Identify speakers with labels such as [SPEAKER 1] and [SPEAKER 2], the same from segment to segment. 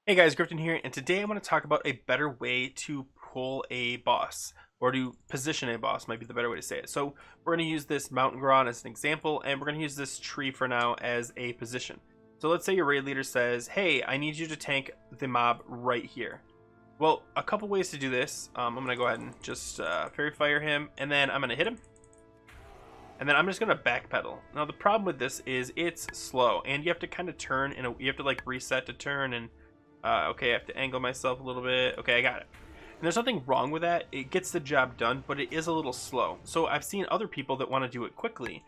[SPEAKER 1] Hey guys, Grifton here, and today I want to talk about a better way to pull a boss, or to position a boss might be the better way to say it. So we're going to use this mountain Gron as an example, and we're going to use this tree for now as a position. So let's say your raid leader says, hey, I need you to tank the mob right here. Well, a couple ways to do this. I'm going to go ahead and just fairy fire him, and then I'm going to hit him. And then I'm just going to backpedal. Now the problem with this is it's slow, and you have to kind of turn, you have to like reset to turn, and okay, I have to angle myself a little bit. Okay, I got it. And there's nothing wrong with that. It gets the job done, but it is a little slow. So I've seen other people that want to do it quickly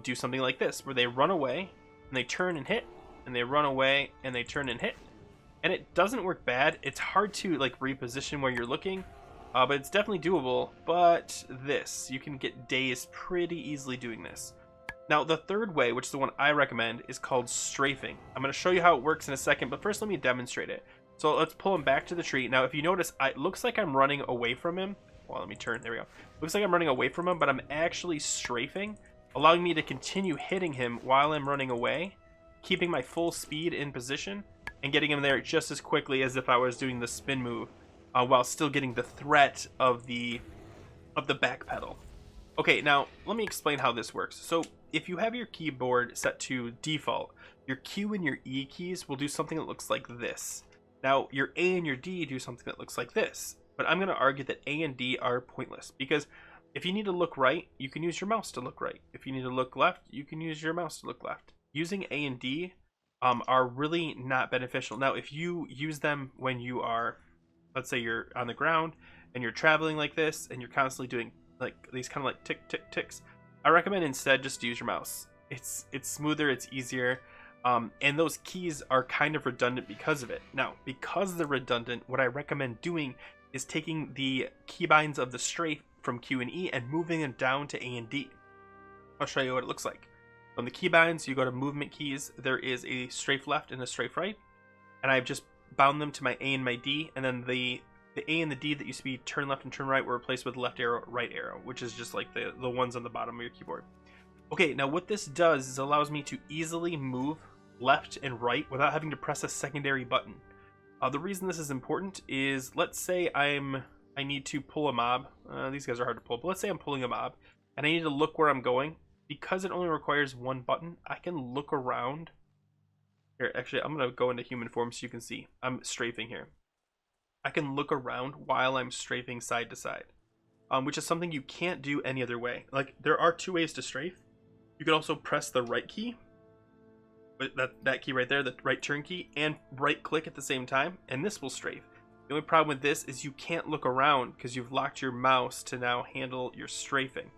[SPEAKER 1] do something like this, where they run away, and they turn and hit, and they run away, and they turn and hit. And it doesn't work bad. It's hard to like reposition where you're looking, but it's definitely doable. But this, you can get dazed pretty easily doing this. Now, the third way, which is the one I recommend, is called strafing. I'm going to show you how it works in a second, but first let me demonstrate it. So let's pull him back to the tree. Now, if you notice, it looks like I'm running away from him. Well, let me turn. There we go. Looks like I'm running away from him, but I'm actually strafing, allowing me to continue hitting him while I'm running away, keeping my full speed in position, and getting him there just as quickly as if I was doing the spin move, while still getting the threat of the back pedal. Okay, now let me explain how this works. So if you have your keyboard set to default, your Q and your E keys will do something that looks like this. Now your A and your D do something that looks like this. But I'm going to argue that A and D are pointless, because if you need to look right, you can use your mouse to look right. If you need to look left, you can use your mouse to look left. Using A and D are really not beneficial. Now if you use them when you are, let's say you're on the ground and you're traveling like this and you're constantly doing like these kind of like tick tick ticks, I recommend instead just use your mouse. It's smoother, it's easier, and those keys are kind of redundant because of it. Now, because they're redundant, what I recommend doing is taking the keybinds of the strafe from Q and E and moving them down to A and D. I'll show you what it looks like. On the keybinds, you go to movement keys. There is a strafe left and a strafe right, and I've just bound them to my A and my D, and then the A and the D that used to be turn left and turn right were replaced with left arrow, right arrow, which is just like the ones on the bottom of your keyboard. Okay, now what this does is allows me to easily move left and right without having to press a secondary button. The reason this is important is, let's say I need to pull a mob. These guys are hard to pull, but let's say I'm pulling a mob and I need to look where I'm going. Because it only requires one button, I can look around. Here, actually, I'm going to go into human form so you can see. I'm strafing here. I can look around while I'm strafing side to side, which is something you can't do any other way. Like, there are two ways to strafe. You can also press the right key, that key right there, the right turn key, and right click at the same time, and this will strafe. The only problem with this is you can't look around because you've locked your mouse to now handle your strafing.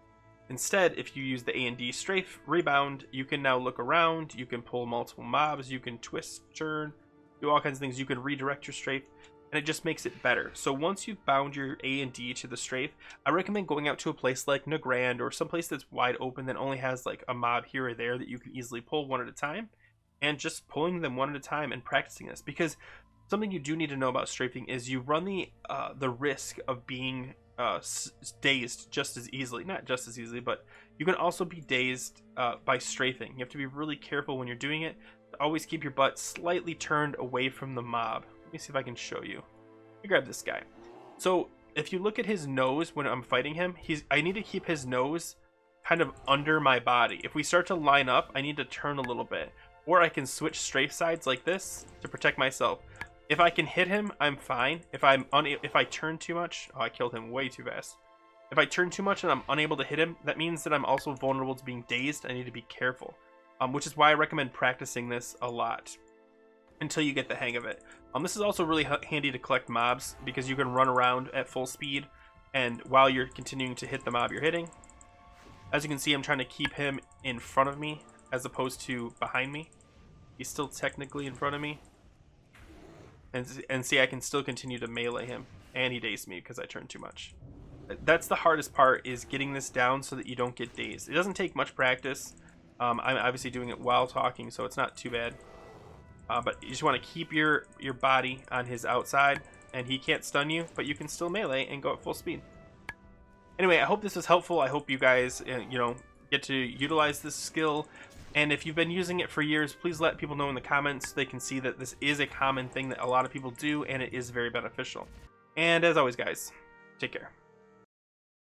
[SPEAKER 1] Instead, if you use the A and D strafe rebound, you can now look around, you can pull multiple mobs, you can twist, turn, do all kinds of things, you can redirect your strafe, and it just makes it better. So once you've bound your A and D to the strafe, I recommend going out to a place like Nagrand or someplace that's wide open that only has like a mob here or there that you can easily pull one at a time, and just pulling them one at a time and practicing this. Because something you do need to know about strafing is you run the risk of being dazed just as easily. Not just as easily, but you can also be dazed by strafing. You have to be really careful when you're doing it. Always keep your butt slightly turned away from the mob. Let me see if I can show you. Let me grab this guy. So if you look at his nose when I'm fighting him, I need to keep his nose kind of under my body. If we start to line up, I need to turn a little bit, or I can switch strafe sides like this to protect myself. If I can hit him, I'm fine. If I turn too much, oh, I killed him way too fast. If I turn too much and I'm unable to hit him, that means that I'm also vulnerable to being dazed. I need to be careful, which is why I recommend practicing this a lot until you get the hang of it. This is also really handy to collect mobs because you can run around at full speed, and while you're continuing to hit the mob you're hitting. As you can see, I'm trying to keep him in front of me as opposed to behind me. He's still technically in front of me. And see, I can still continue to melee him, and he dazed me because I turned too much. That's the hardest part, is getting this down so that you don't get dazed. It doesn't take much practice. I'm obviously doing it while talking, so it's not too bad. But you just want to keep your body on his outside, and he can't stun you, but you can still melee and go at full speed. Anyway, I hope this is helpful. I hope you guys, get to utilize this skill. And if you've been using it for years, please let people know in the comments so they can see that this is a common thing that a lot of people do, and it is very beneficial. And as always, guys, take care.